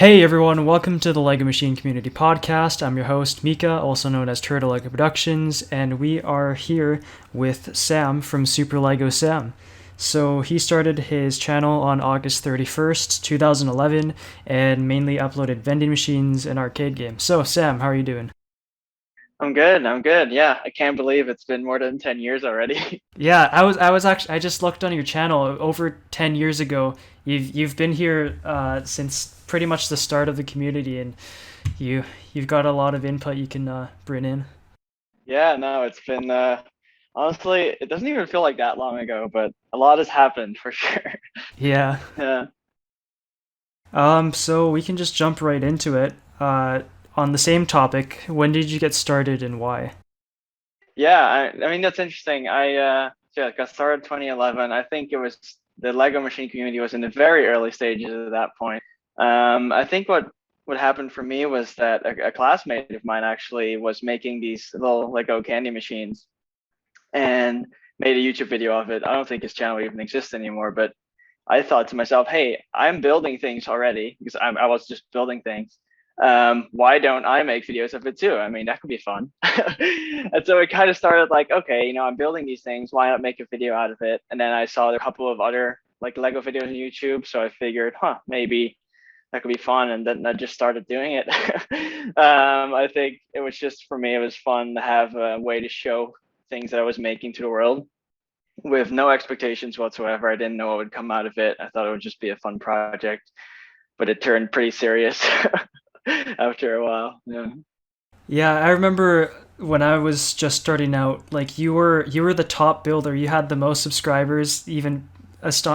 Hey everyone, welcome to the LEGO Machine Community Podcast. I'm your host, Mika, also known as TurtleLegoProductions, and we are here with Sam from Superlegosam. So he started his channel on August 31st, 2011, and mainly uploaded vending machines and arcade games. So Sam, how are you doing? I'm good. I'm good. Yeah, I can't believe it's been more than 10 years already. Yeah, I was actually I just looked on your channel over 10 years ago. You've been here since pretty much the start of the community, and you've got a lot of input you can bring in. Yeah, no, it's been honestly, it doesn't even feel like that long ago, but a lot has happened for sure. Yeah. Yeah. So we can just jump right into it. On the same topic, when did you get started and why? Yeah, I mean that's interesting. I got started 2011. I think it was the Lego machine community was in the very early stages at that point. I think what happened for me was that a classmate of mine actually was making these little Lego candy machines and made a YouTube video of it. I don't think his channel even exists anymore, but I thought to myself, hey, I'm building things already because I was just building things. Why don't I make videos of it too? I mean, that could be fun. And so it kind of started like, okay, I'm building these things. Why not make a video out of it? And then I saw a couple of other like Lego videos on YouTube. So I figured, maybe that could be fun. And then I just started doing it. I think it was just for me, it was fun to have a way to show things that I was making to the world with no expectations whatsoever. I didn't know what would come out of it. I thought it would just be a fun project, but it turned pretty serious after a while. Yeah. Yeah, I remember when I was just starting out, like you were the top builder. You had the most subscribers, even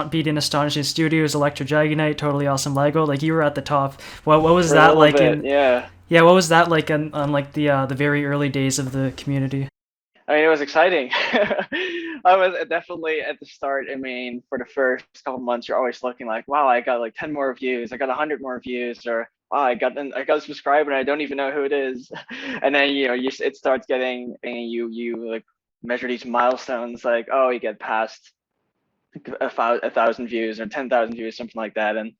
beating Astonishing Studios, Electro Dragonite, Totally Awesome Lego. Like you were at the top. What was For a that little like bit, in? yeah. Yeah, what was that like on like the very early days of the community? I mean, it was exciting. I was definitely at the start. I mean, for the first couple months, you're always looking like, wow, I got like 10 more views. I got 100 more views, or wow, I got a subscriber and I don't even know who it is. And then it starts getting, and you like measure these milestones, like, oh, you get past a thousand views or 10,000 views, something like that. And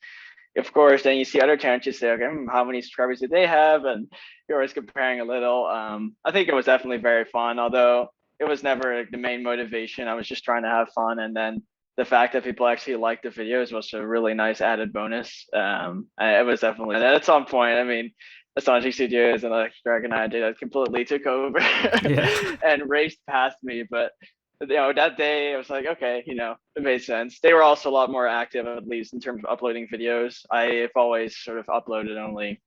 of course, then you see other channels, you say, okay, how many subscribers did they have? And you're always comparing a little. I think it was definitely very fun, although it was never like, the main motivation. I was just trying to have fun. And then the fact that people actually liked the videos was a really nice added bonus. It was definitely, and at some point, I mean, Astonishing Studios and like Dragon Eye did completely took over Yeah. and raced past me. But that day I was like, okay, it made sense. They were also a lot more active, at least in terms of uploading videos. I've always sort of uploaded only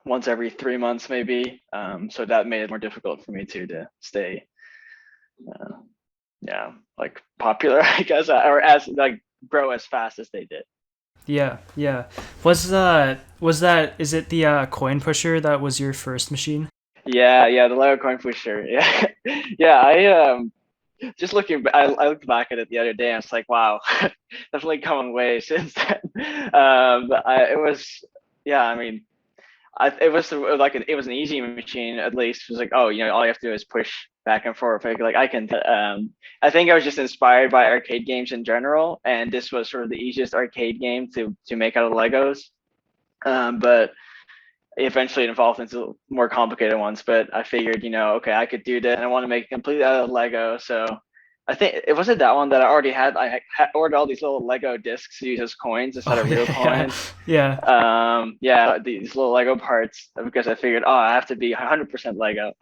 once every 3 months, maybe. So that made it more difficult for me too to stay, uh, yeah, like popular, I guess, or as like grow as fast as they did. Yeah, yeah. Was that is it the coin pusher that was your first machine? Yeah, yeah, the Lego coin pusher. Yeah, yeah. Just looking, I looked back at it the other day and it's like, wow, definitely come a long way since then. It was, yeah, I mean, it was like it was an easy machine at least. It was like, oh, all you have to do is push back and forth. Like I can. I think I was just inspired by arcade games in general, and this was sort of the easiest arcade game to make out of Legos. But eventually it evolved into more complicated ones. But I figured, okay, I could do that, and I want to make it completely out of Lego. So I think it wasn't that one that I already had. I had ordered all these little Lego discs to use as coins instead Oh of real yeah, coins. yeah, Yeah, these little Lego parts because I figured, oh, I have to be 100% Lego.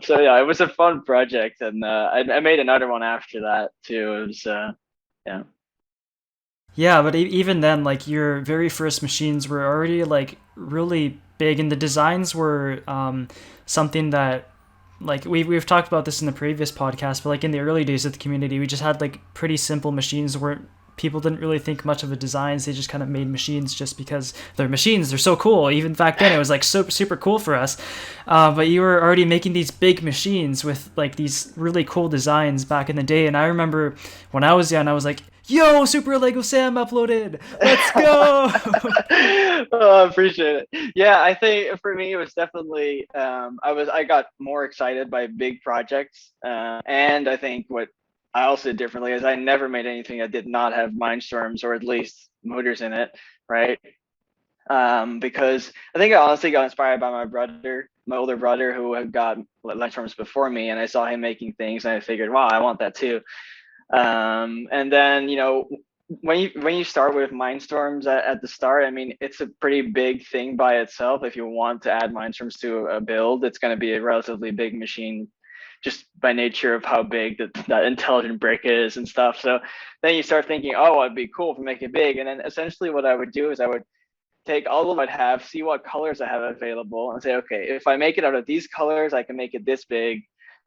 So yeah, it was a fun project, and I made another one after that too. It was yeah. yeah. But even then, like your very first machines were already like really big, and the designs were something that like we've talked about this in the previous podcast, but like in the early days of the community, we just had like pretty simple machines where people didn't really think much of the designs. They just kind of made machines just because they're machines. They're so cool. Even back then, it was like super cool for us. But you were already making these big machines with like these really cool designs back in the day. And I remember when I was young, I was like, "Yo, Super Lego Sam uploaded. Let's go!" Oh, I appreciate it. Yeah, I think for me it was definitely I got more excited by big projects, and I think what I also did differently is I never made anything that did not have mindstorms or at least motors in it, right? because I think I honestly got inspired by my older brother, who had got electrons before me, and I saw him making things, and I figured, wow, I want that too. And then, when you start with Mindstorms at the start, I mean, it's a pretty big thing by itself. If you want to add Mindstorms to a build, it's going to be a relatively big machine, just by nature of how big that intelligent brick is and stuff. So then you start thinking, oh, it'd be cool to make it big. And then essentially what I would do is I would take all of what I have, see what colors I have available, and say, okay, if I make it out of these colors, I can make it this big,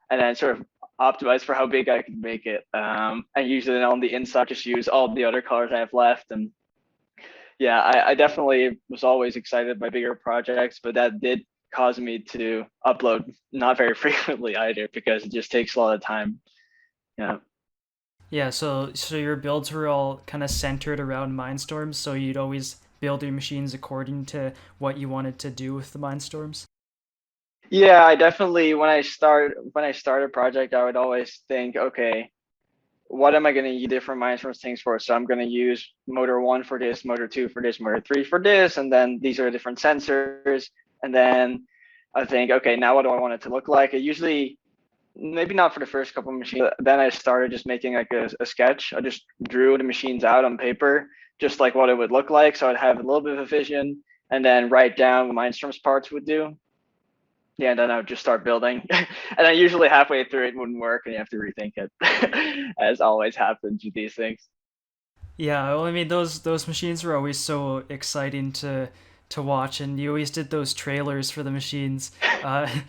and then sort of optimize for how big I can make it. And usually then on the inside, just use all the other colors I have left. And yeah, I definitely was always excited by bigger projects, but that did cause me to upload not very frequently either, because it just takes a lot of time. Yeah. Yeah, so your builds were all kind of centered around Mindstorms, so you'd always build your machines according to what you wanted to do with the Mindstorms. Yeah, I definitely, when I start a project, I would always think, okay, what am I going to use different Mindstorms things for? So I'm going to use motor 1 for this, motor 2 for this, motor 3 for this, and then these are different sensors. And then I think, okay, now what do I want it to look like? I usually, maybe not for the first couple of machines, then I started just making like a sketch. I just drew the machines out on paper, just like what it would look like. So I'd have a little bit of a vision, and then write down what Mindstorms parts would do. Yeah, and then I would just start building. And then usually halfway through it wouldn't work, and you have to rethink it, as always happens with these things. Yeah, well, I mean those machines were always so exciting to watch, and you always did those trailers for the machines. I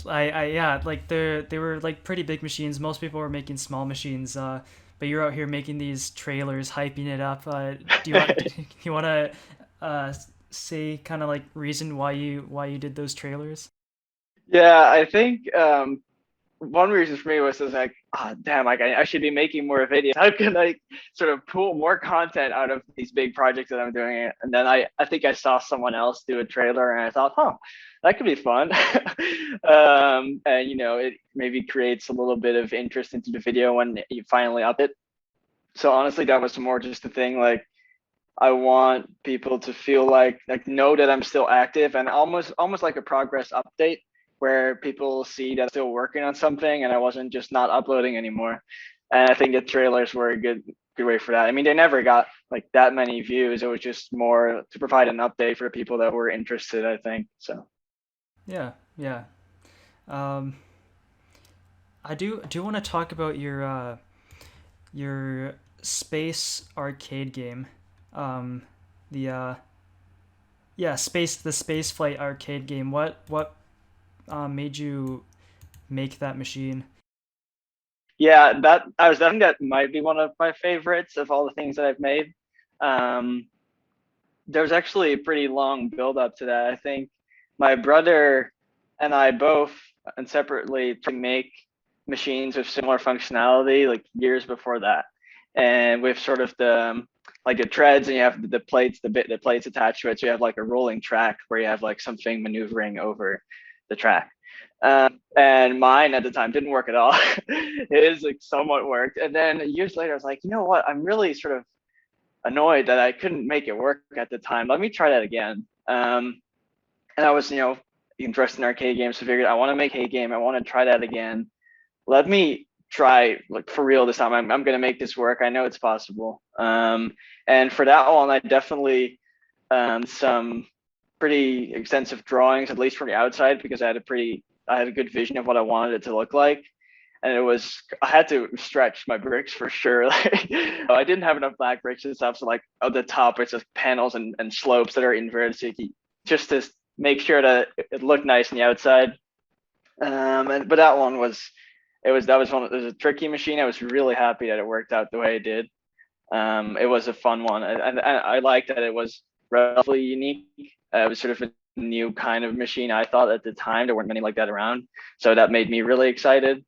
yeah, like they were like pretty big machines. Most people were making small machines, but you're out here making these trailers, hyping it up. Do you want to say kind of like reason why you did those trailers? Yeah, I think one reason for me was just like, oh, damn, like I should be making more videos. How can I sort of pull more content out of these big projects that I'm doing? And then I think I saw someone else do a trailer, and I thought, that could be fun. And it maybe creates a little bit of interest into the video when you finally up it. So honestly, that was more just a thing, like I want people to feel like know that I'm still active, and almost like a progress update, where people see that I'm still working on something and I wasn't just not uploading anymore. And I think the trailers were a good way for that. I mean, they never got like that many views. It was just more to provide an update for people that were interested, I think. So Yeah, yeah. Um, I do want to talk about your space arcade game. Um, the the space flight arcade game. What made you make that machine? yeah, I think that might be one of my favorites of all the things that I've made. Um, there's actually a pretty long build up to that. I think my brother and I both, and separately, to make machines with similar functionality like years before that, and with sort of the treads, and you have the plates, the plates attached to it, so you have like a rolling track where you have like something maneuvering over the track. And mine at the time didn't work at all. His like somewhat worked, and then years later I was like, you know what, I'm really sort of annoyed that I couldn't make it work at the time. Let me try that again. And I was, interested in arcade games, so I figured I want to make a game. I want to try that again. Let me try like for real this time. I'm going to make this work. I know it's possible. And for that one, I definitely some pretty extensive drawings, at least from the outside, because I had a good vision of what I wanted it to look like. And I had to stretch my bricks for sure. Like, I didn't have enough black bricks and stuff. So like at the top, it's just panels and slopes that are inverted, so just to make sure that it looked nice on the outside. But that one it was a tricky machine. I was really happy that it worked out the way it did. It was a fun one, and I liked that it was relatively unique. It was sort of a new kind of machine, I thought, at the time. There weren't many like that around, so that made me really excited.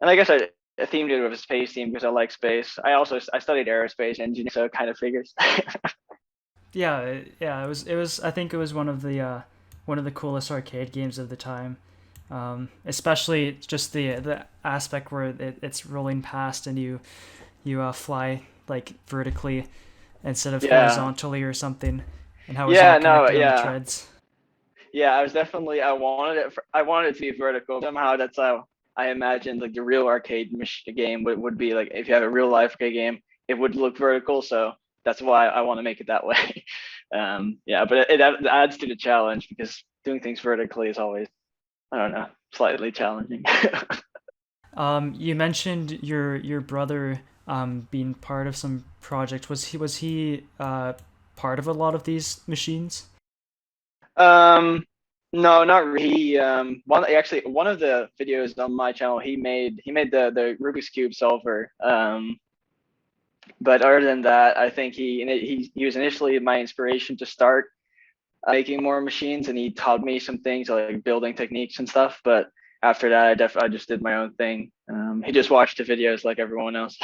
And I guess I themed it with a space theme because I like space. I studied aerospace engineering, so it kind of figures. Yeah. It was. I think it was one of the coolest arcade games of the time. Especially just the aspect where it's rolling past and you fly like vertically instead of Yeah. horizontally or something. and how it was all Yeah, no, connected on the yeah. treads. Yeah, I wanted it to be vertical. Somehow that's how I imagined like the real game would be like if you have a real life arcade game, it would look vertical. So that's why I want to make it that way. Yeah, but it adds to the challenge because doing things vertically is always, I don't know, slightly challenging. You mentioned your brother being part of some project. Was he part of a lot of these machines? Um, no, not really. One of the videos on my channel, he made the Rubik's Cube solver. But other than that, I think he was initially my inspiration to start making more machines, and he taught me some things like building techniques and stuff. But after that, I just did my own thing. He just watched the videos like everyone else.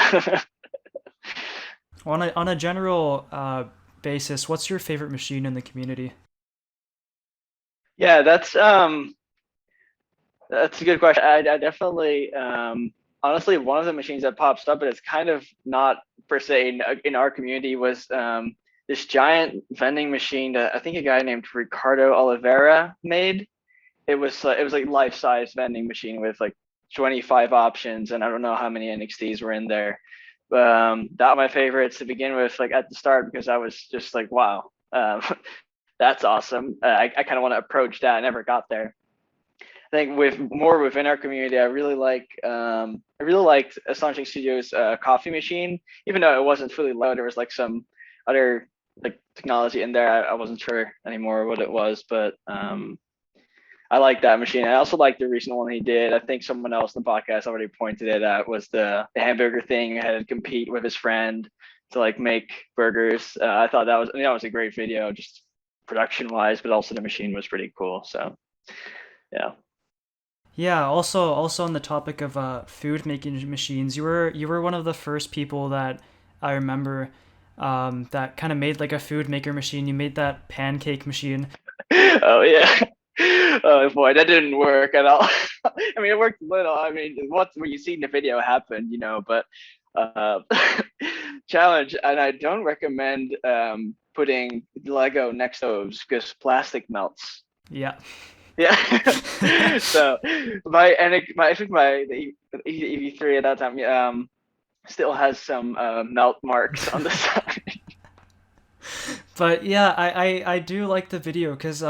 On a general basis, what's your favorite machine in the community? Yeah, that's a good question. I definitely, honestly, one of the machines that pops up, but it's kind of not per se in our community, was this giant vending machine that I think a guy named Ricardo Oliveira made. It was like life size vending machine with like 25 options, and I don't know how many NXTs were in there. That my favorites to begin with, like at the start, because I was just like, wow, that's awesome. I kind of want to approach that. I never got there. I think with more within our community, I really liked Astonishing Studios coffee machine, even though it wasn't fully low. There was like some other like technology in there. I wasn't sure anymore what it was, but I like that machine. I also like the recent one he did. I think someone else in the podcast already pointed it out, was the hamburger thing. He had to compete with his friend to like make burgers. I thought that was a great video, just production wise, but also the machine was pretty cool. So yeah. Yeah, also on the topic of food making machines, you were one of the first people that I remember that kind of made like a food maker machine. You made that pancake machine. Oh yeah. Oh boy, that didn't work at all. I mean, it worked a little. I mean, what you see in the video happened, but uh, challenge. And I don't recommend putting Lego next to stoves because plastic melts. Yeah. Yeah. So I think the EV3 at that time still has some melt marks on the side. But yeah, I do like the video because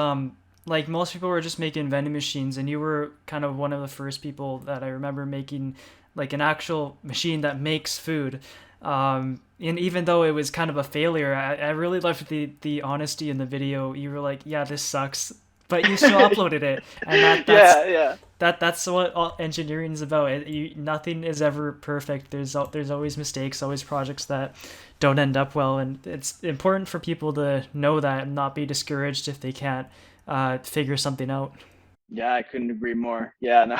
like most people were just making vending machines, and you were kind of one of the first people that I remember making like an actual machine that makes food. And even though it was kind of a failure, I really loved the honesty in the video. You were like, yeah, this sucks, but you still uploaded it, and Yeah, yeah. that's what all engineering is about. Nothing is ever perfect. There's always mistakes, always projects that don't end up well, and it's important for people to know that and not be discouraged if they can't figure something out. Yeah, I couldn't agree more. Yeah, no,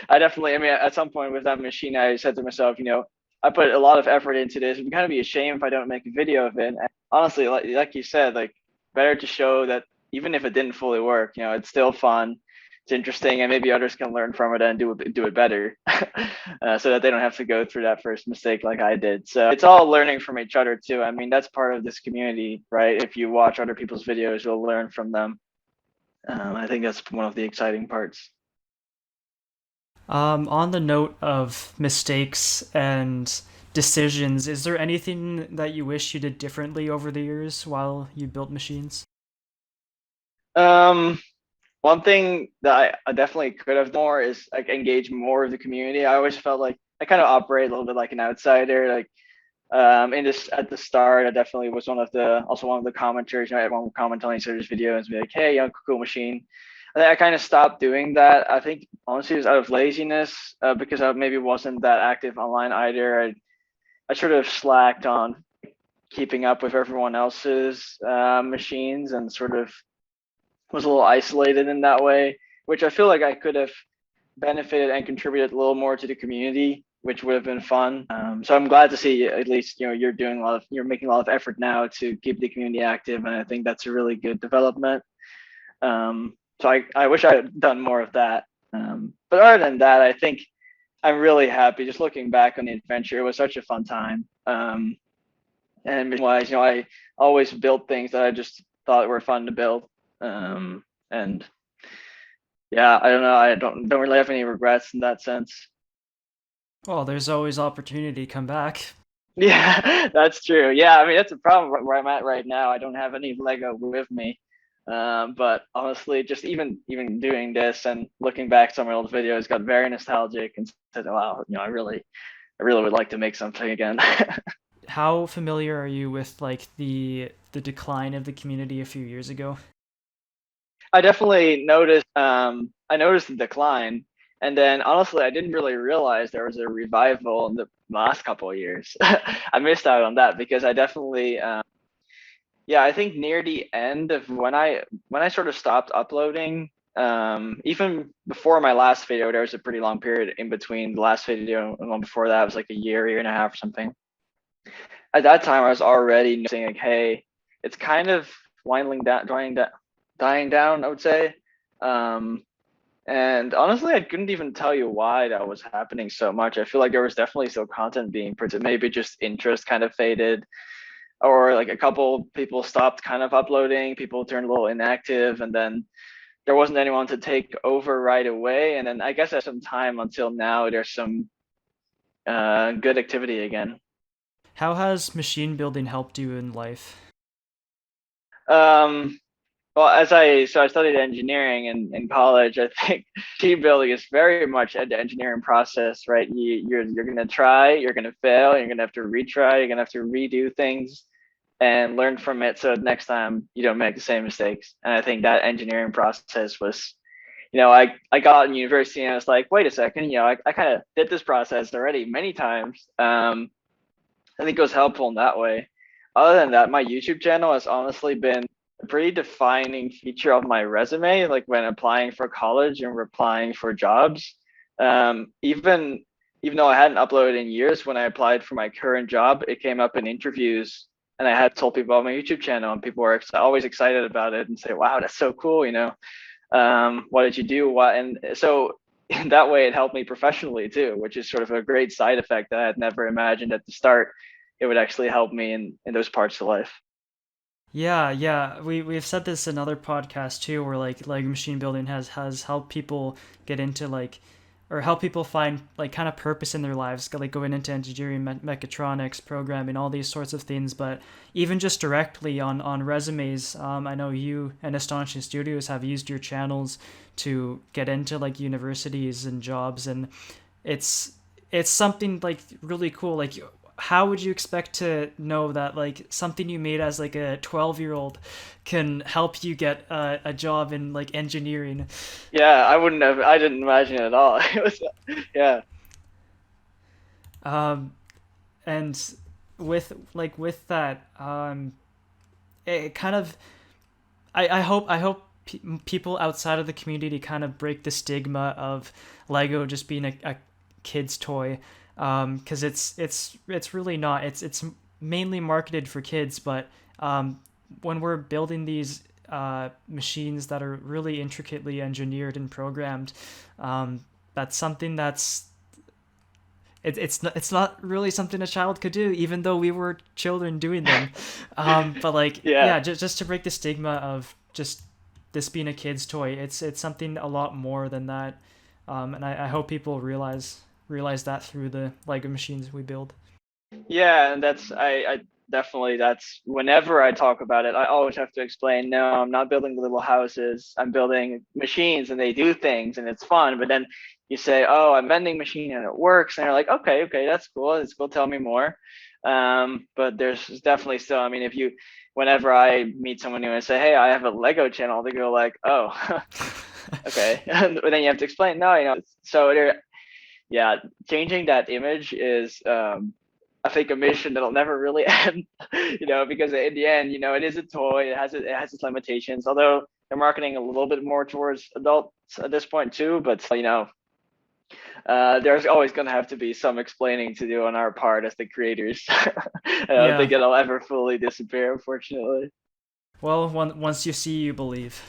I definitely. I mean, at some point with that machine, I said to myself, I put a lot of effort into this. It'd kind of be a shame if I don't make a video of it. And honestly, like you said, like better to show that even if it didn't fully work, it's still fun, it's interesting, and maybe others can learn from it and do it better, so that they don't have to go through that first mistake like I did. So it's all learning from each other too. I mean, that's part of this community, right? If you watch other people's videos, you'll learn from them. I think that's one of the exciting parts. On the note of mistakes and decisions, is there anything that you wish you did differently over the years while you built machines? Um, One thing that I definitely could have done more is like engage more of the community. I always felt like I kind of operate a little bit like an outsider. Like in this at the start, I definitely was one of the commenters. Everyone would comment on each other's videos and be like, "Hey, cool machine." And then I kind of stopped doing that. I think honestly it was out of laziness because I maybe wasn't that active online either. I sort of slacked on keeping up with everyone else's machines and sort of was a little isolated in that way, which I feel like I could have benefited and contributed a little more to the community, which would have been fun. So I'm glad to see at least you're making a lot of effort now to keep the community active, and I think that's a really good development. So I wish I had done more of that. But other than that, I think I'm really happy. Just looking back on the adventure, it was such a fun time. And wise, I always built things that I just thought were fun to build. And yeah, I don't know. I don't really have any regrets in that sense. Well, there's always opportunity. Come back. Yeah, that's true. Yeah, I mean that's a problem where I'm at right now. I don't have any Lego with me. But honestly, just even doing this and looking back at some of my old videos got very nostalgic and said, wow, I really would like to make something again. How familiar are you with like the decline of the community a few years ago? I definitely noticed I noticed the decline. And then honestly, I didn't really realize there was a revival in the last couple of years. I missed out on that because I definitely yeah, I think near the end of when I sort of stopped uploading, even before my last video, there was a pretty long period in between the last video and the one before that. It was like a year and a half or something. At that time, I was already noticing like, hey, it's kind of winding down, dying down, I would say. Um, and honestly, I couldn't even tell you why that was happening so much. I feel like there was definitely still content being printed. Maybe just interest kind of faded, or like a couple people stopped kind of uploading. People turned a little inactive, and then there wasn't anyone to take over right away. And then I guess at some time until now, there's some good activity again. How has machine building helped you in life? Um, Well, I studied engineering in college. I think team building is very much an engineering process, right? You're gonna try, you're gonna fail, you're gonna have to retry, you're gonna have to redo things and learn from it so next time you don't make the same mistakes. And I think that engineering process was, I got in university and I was like, wait a second, I kind of did this process already many times. I think it was helpful in that way. Other than that, my YouTube channel has honestly been a pretty defining feature of my resume, like when applying for college and applying for jobs. Even though I hadn't uploaded in years, when I applied for my current job, it came up in interviews, and I had told people about my YouTube channel, and people were always excited about it and say, "Wow, that's so cool!" What did you do? What? And so in that way, it helped me professionally too, which is sort of a great side effect that I had never imagined at the start. It would actually help me in those parts of life. Yeah, yeah. We've said this in other podcasts too, where like machine building has helped people get into like, or help people find like kind of purpose in their lives, like going into engineering, mechatronics, programming, all these sorts of things. But even just directly on resumes, I know you and Astonishing Studios have used your channels to get into like universities and jobs, and it's it's something like really cool. Like how would you expect to know that like something you made as like a 12-year-old can help you get a job in like engineering? Yeah, I didn't imagine it at all. It was, yeah. um and with that, it kind of, I hope people outside of the community kind of break the stigma of Lego just being a kid's toy, because it's really not. It's mainly marketed for kids, but when we're building these machines that are really intricately engineered and programmed, that's something that's it's not really something a child could do, even though we were children doing them. But like, Yeah. yeah, just to break the stigma of just this being a kid's toy, it's something a lot more than that. And I hope people realize that through the Lego machines we build. Yeah, and I definitely, that's whenever I talk about it, I always have to explain, no, I'm not building little houses. I'm building machines and they do things and it's fun. But then you say, oh, I'm vending machine and it works, and they're like, okay, okay, that's cool. It's cool. Tell me more. But there's definitely still, I mean, if you whenever I meet someone new and say, hey, I have a Lego channel, they go like, oh, okay. And then you have to explain, no, so there, yeah, changing that image is I think a mission that'll never really end, because in the end, it is a toy. It has its limitations. Although they're marketing a little bit more towards adults at this point too, but there's always going to have to be some explaining to do on our part as the creators. I don't think Yeah. it'll ever fully disappear, unfortunately. Well, once you see, you believe.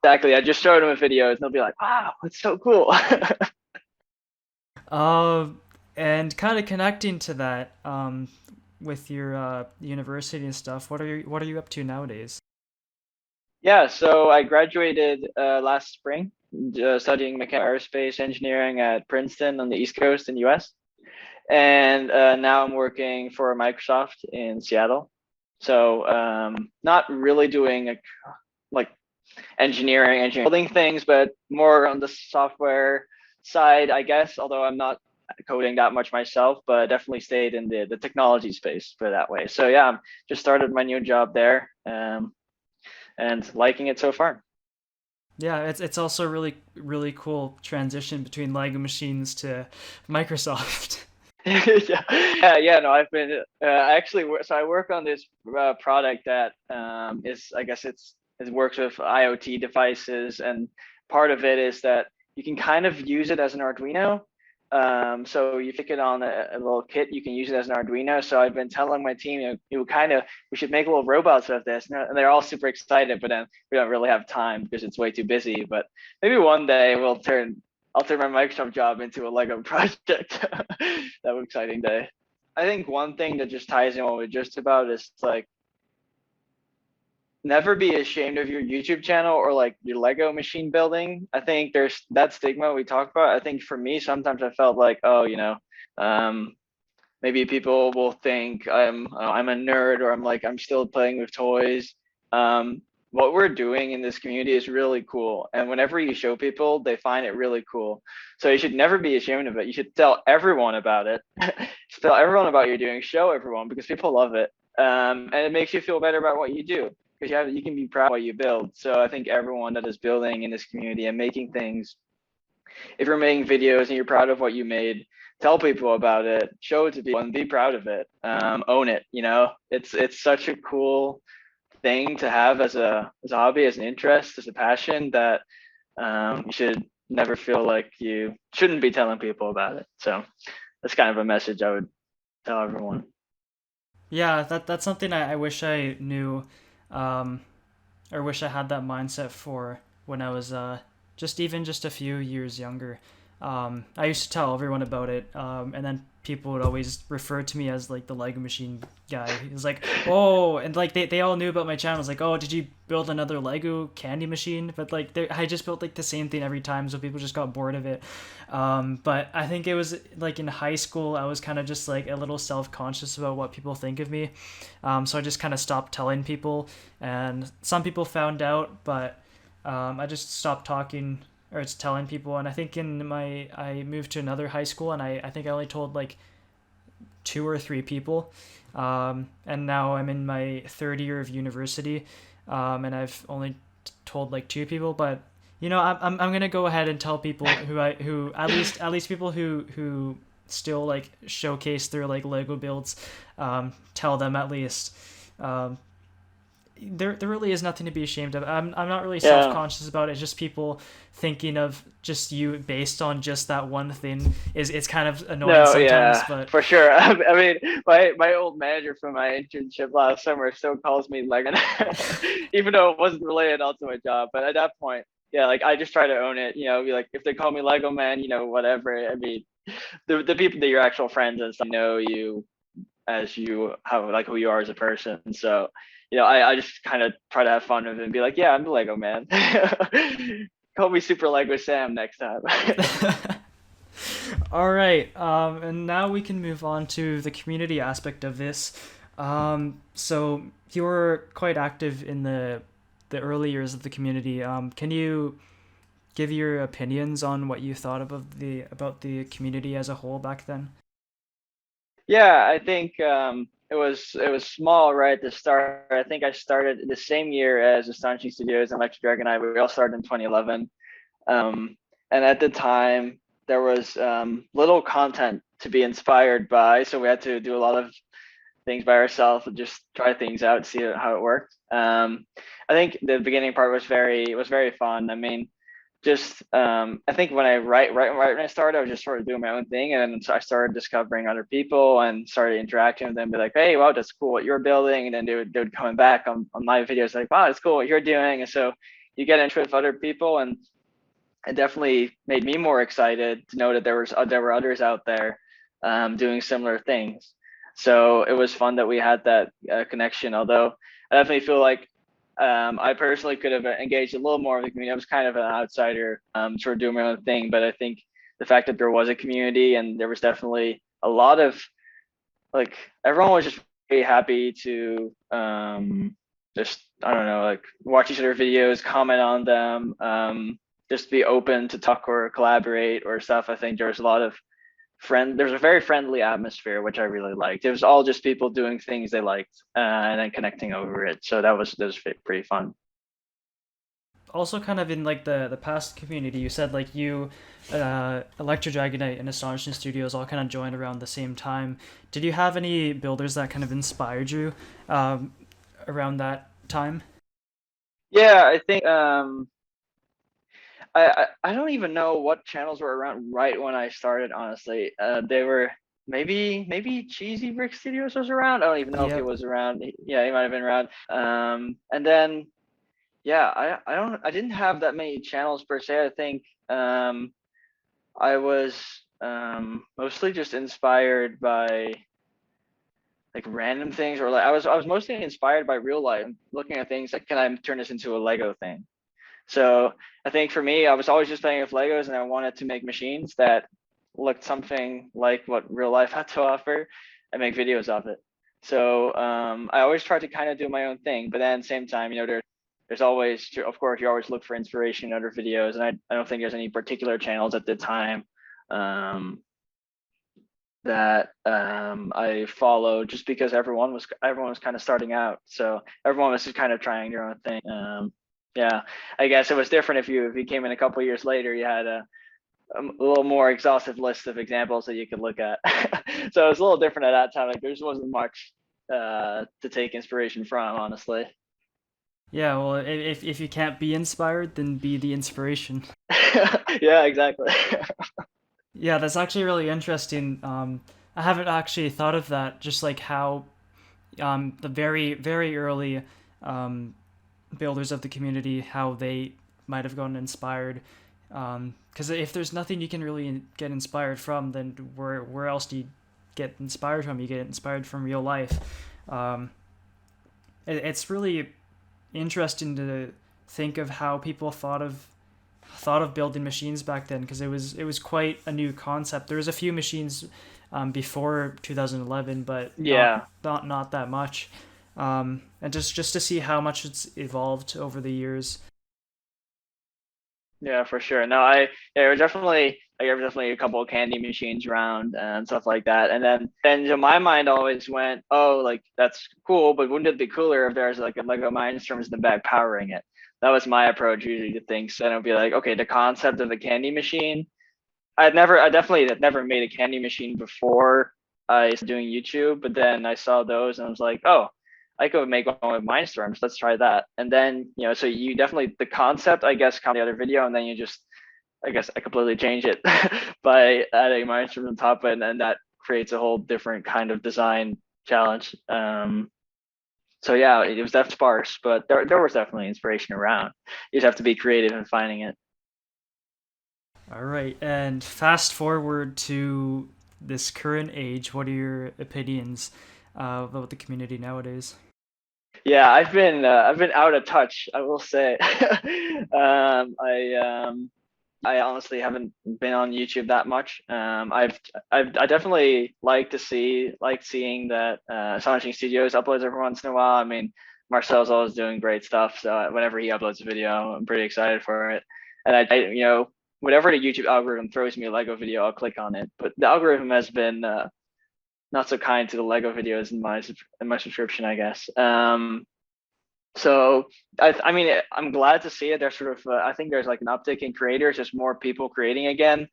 Exactly. I just showed them a video, and they'll be like, "Wow, it's so cool." And kind of connecting to that, with your university and stuff, what are you up to nowadays? Yeah, so I graduated last spring, studying mechanical aerospace engineering at Princeton on the East Coast in the US. And now I'm working for Microsoft in Seattle. So not really doing like engineering, building things, but more on the software side, I guess. Although I'm not coding that much myself, but definitely stayed in the technology space, put it that way. So yeah, just started my new job there, and liking it so far. Yeah, it's also a really cool transition between Lego machines to Microsoft. Yeah. No, I've been actually. So I work on this product that is, I guess it works with IoT devices, and part of it is that you can kind of use it as an Arduino. So you stick it on a little kit, you can use it as an Arduino. So I've been telling my team, we should make little robots of this, and they're all super excited. But then we don't really have time because it's way too busy. But maybe one day I'll turn my Microsoft job into a Lego project. That was exciting day. I think one thing that just ties in what we're just about is like never be ashamed of your YouTube channel or like your Lego machine building. I think there's that stigma we talked about. I think for me, sometimes I felt like, oh, um, maybe people will think I'm a nerd or I'm still playing with toys. What we're doing in this community is really cool, and whenever you show people, they find it really cool. So you should never be ashamed of it. You should tell everyone about it. Tell everyone about what you're doing. Show everyone because people love it, and it makes you feel better about what you do because you can be proud of what you build. So I think everyone that is building in this community and making things, if you're making videos and you're proud of what you made, tell people about it, show it to people, and be proud of it. Own it. It's such a cool thing to have as a hobby, as an interest, as a passion that you should never feel like you shouldn't be telling people about it. So that's kind of a message I would tell everyone. Yeah, that's something I wish I knew, um, or wish I had that mindset for when I was just a few years younger. I used to tell everyone about it, and then people would always refer to me as like the Lego Machine guy. He was like, oh, and like they all knew about my channel. It's like, oh, did you build another Lego candy machine? But like I just built like the same thing every time, so people just got bored of it. But I think it was like in high school, I was kind of just like a little self conscious about what people think of me. So I just kind of stopped telling people, and some people found out, but I just stopped talking or it's telling people. And I think I moved to another high school, and I think I only told like two or three people. And now I'm in my third year of university, and I've only told like two people. But I'm gonna go ahead and tell people who at least people who still like showcase their like Lego builds. Tell them at least. Um, there really is nothing to be ashamed of. I'm not really Yeah. self-conscious about it. It's just people thinking of just you based on just that one thing is it's kind of annoying No, sometimes, yeah, but for sure. I mean, my old manager from my internship last summer still calls me Legan, even though it wasn't related all to my job. But at that point, yeah, like I just try to own it. Be like, if they call me Lego man, whatever. I mean, the people that your actual friends and stuff know you as you have like who you are as a person. So, I just kind of try to have fun with it and be like, yeah, I'm the Lego man. Call me Super Lego Sam next time. all right. And now we can move on to the community aspect of this. So you were quite active in the early years of the community. Can you give your opinions on what you thought about the community as a whole back then? Yeah, I think it was small right at the start. I think I started the same year as Astonishing Studios and Lecture Dragon. We all started in 2011, and at the time there was little content to be inspired by, so we had to do a lot of things by ourselves and just try things out, see how it worked. I think the beginning part was very fun. I mean, just I think when right when I started, I was just sort of doing my own thing, and then so I started discovering other people and started interacting with them, be like, hey, wow, that's cool what you're building, and then they would coming back on my videos like, wow, it's cool what you're doing, and so you get into it with other people, and it definitely made me more excited to know that there were others out there doing similar things. So it was fun that we had that connection. Although I definitely feel like I personally could have engaged a little more with the community. I was kind of an outsider, sort of doing my own thing, but I think the fact that there was a community and there was definitely a lot of like everyone was just very happy to just I don't know, like watch each other videos, comment on them, just be open to talk or collaborate or stuff. I think there's a lot of there's a very friendly atmosphere, which I really liked. It was all just people doing things they liked and then connecting over it. So that was pretty fun. Also, kind of in like the past community, you said like you, Electro Dragonite and Astonishing Studios all kind of joined around the same time. Did you have any builders that kind of inspired you around that time? Yeah, I think I don't even know what channels were around right when I started. Honestly, they were maybe Cheesy Brick Studios was around. I don't even know if he Yep. was around. Yeah, he might have been around. And then yeah, I didn't have that many channels per se. I think I was mostly just inspired by like random things, or like I was mostly inspired by real life, looking at things like, can I turn this into a Lego thing? So I think for me, I was always just playing with Legos, and I wanted to make machines that looked something like what real life had to offer, and make videos of it. So I always tried to kind of do my own thing, but then at the same time, there's always, of course, you always look for inspiration in other videos, and I don't think there's any particular channels at the time that I followed, just because everyone was kind of starting out, so everyone was just kind of trying their own thing. Yeah, I guess it was different if you came in a couple years later, you had a little more exhaustive list of examples that you could look at. So it was a little different at that time. Like there just wasn't much to take inspiration from, honestly. Yeah. Well, if you can't be inspired, then be the inspiration. Yeah, exactly. Yeah, that's actually really interesting. I haven't actually thought of that. Just like how the very early um, builders of the community, how they might have gotten inspired. Because if there's nothing you can really get inspired from, then where else do you get inspired from? You get inspired from real life. Um, it's really interesting to think of how people thought of building machines back then, because it was quite a new concept. There was a few machines before 2011, but not Yeah. not not that much. And just to see how much it's evolved over the years. Yeah, for sure. No, I yeah, there were definitely a couple of candy machines around and stuff like that. And then my mind always went, oh, like that's cool, but wouldn't it be cooler if there's like a Lego Mindstorms in the back powering it? That was my approach usually to things. So I'd be like, okay, the concept of a candy machine. I definitely had never made a candy machine before I started doing YouTube, but then I saw those and I was like, oh, I could make one with Mindstorms. Let's try that. And then, so you definitely, the concept, I guess, come the other video, and then you just, I guess, I completely change it by adding Mindstorms on top, and then that creates a whole different kind of design challenge. So yeah, it was definitely sparse, but there was definitely inspiration around. You just have to be creative in finding it. All right, and fast forward to this current age. What are your opinions about the community nowadays? Yeah, I've been out of touch, I will say. I honestly haven't been on YouTube that much. I definitely like seeing that Astonishing Studios uploads every once in a while. I mean, Marcel's always doing great stuff, so whenever he uploads a video, I'm pretty excited for it. And whatever the YouTube algorithm throws me a Lego video, I'll click on it. But the algorithm has been not so kind to the Lego videos in my subscription, I guess. So I mean, I'm glad to see it. There's sort of I think there's like an uptick in creators, just more people creating again,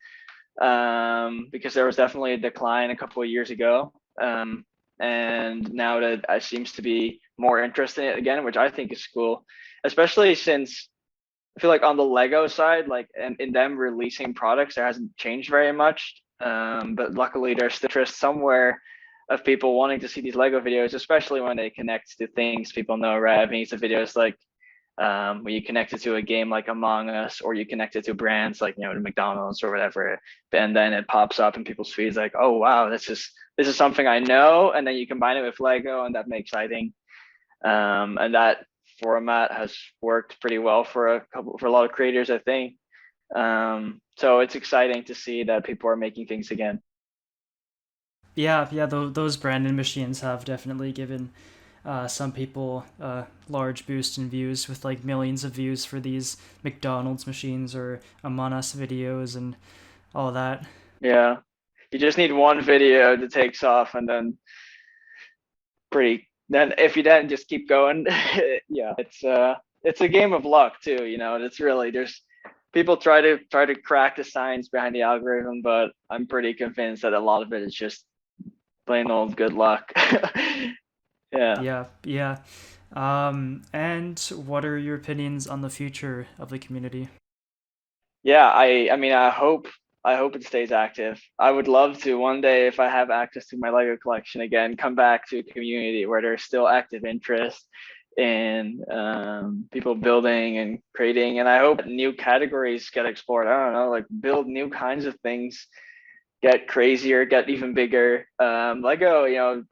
because there was definitely a decline a couple of years ago, and now that it seems to be more interest in it again, which I think is cool, especially since I feel like on the Lego side, like in them releasing products, there hasn't changed very much. But luckily, there's still interest somewhere of people wanting to see these Lego videos, especially when they connect to things people know, right? I mean, it's the videos like when you connect it to a game like Among Us, or you connect it to brands like the McDonald's or whatever, and then it pops up in people's feeds like, oh wow, this is something I know, and then you combine it with Lego, and that makes exciting. And that format has worked pretty well for a lot of creators, I think. So it's exciting to see that people are making things again. Yeah, those branded machines have definitely given some people a large boost in views, with like millions of views for these McDonald's machines or Among Us videos and all that. Yeah, you just need one video that takes off, and then if you then just keep going, yeah, it's a game of luck too. It's really, there's people try to crack the science behind the algorithm, but I'm pretty convinced that a lot of it is just plain old good luck. Yeah. Yeah. And what are your opinions on the future of the community? Yeah, I mean, I hope it stays active. I would love to one day, if I have access to my Lego collection again, come back to a community where there's still active interest in people building and creating. And I hope new categories get explored. I don't know, like build new kinds of things, get crazier, get even bigger. Lego,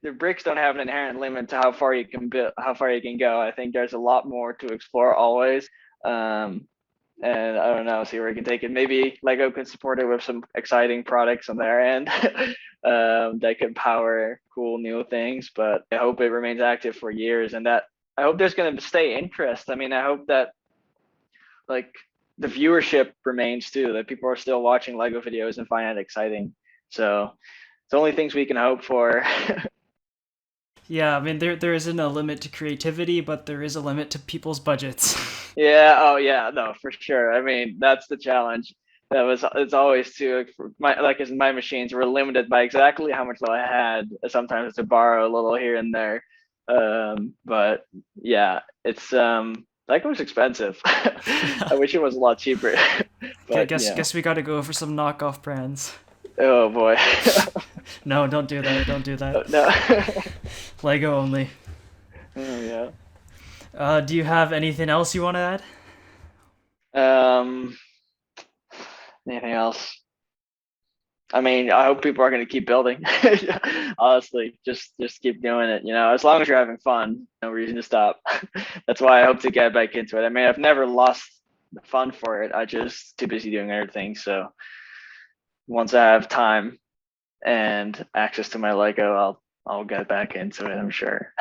the bricks don't have an inherent limit to how far you can build, how far you can go. I think there's a lot more to explore always. And I don't know, see where we can take it. Maybe Lego could support it with some exciting products on their end that could power cool new things. But I hope it remains active for years, and that I hope there's going to stay interest. I mean, I hope that like the viewership remains too, that people are still watching Lego videos and find it exciting. So it's only things we can hope for. Yeah, I mean there isn't a limit to creativity, but there is a limit to people's budgets. Yeah. Oh, yeah. No, for sure. I mean, that's the challenge. It's always too, my machines were limited by exactly how much I had. Sometimes to borrow a little here and there. But yeah, it's like it was expensive. I wish it was a lot cheaper. But Guess we got to go for some knockoff brands. Oh boy. No, don't do that. Don't do that. No. Lego only. Oh yeah. Do you have anything else you want to add? Anything else? I mean, I hope people are going to keep building. Honestly, just keep doing it. As long as you're having fun, no reason to stop. That's why I hope to get back into it. I mean, I've never lost the fun for it. I just too busy doing other things. So once I have time and access to my Lego, I'll get back into it, I'm sure.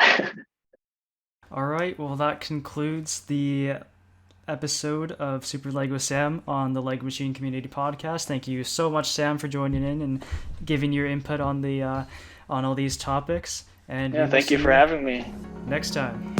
All right, well, that concludes the episode of Superlegosam on the Lego Machine Community Podcast. Thank you so much, Sam, for joining in and giving your input on the on all these topics. And yeah, thank you for having me. Next time.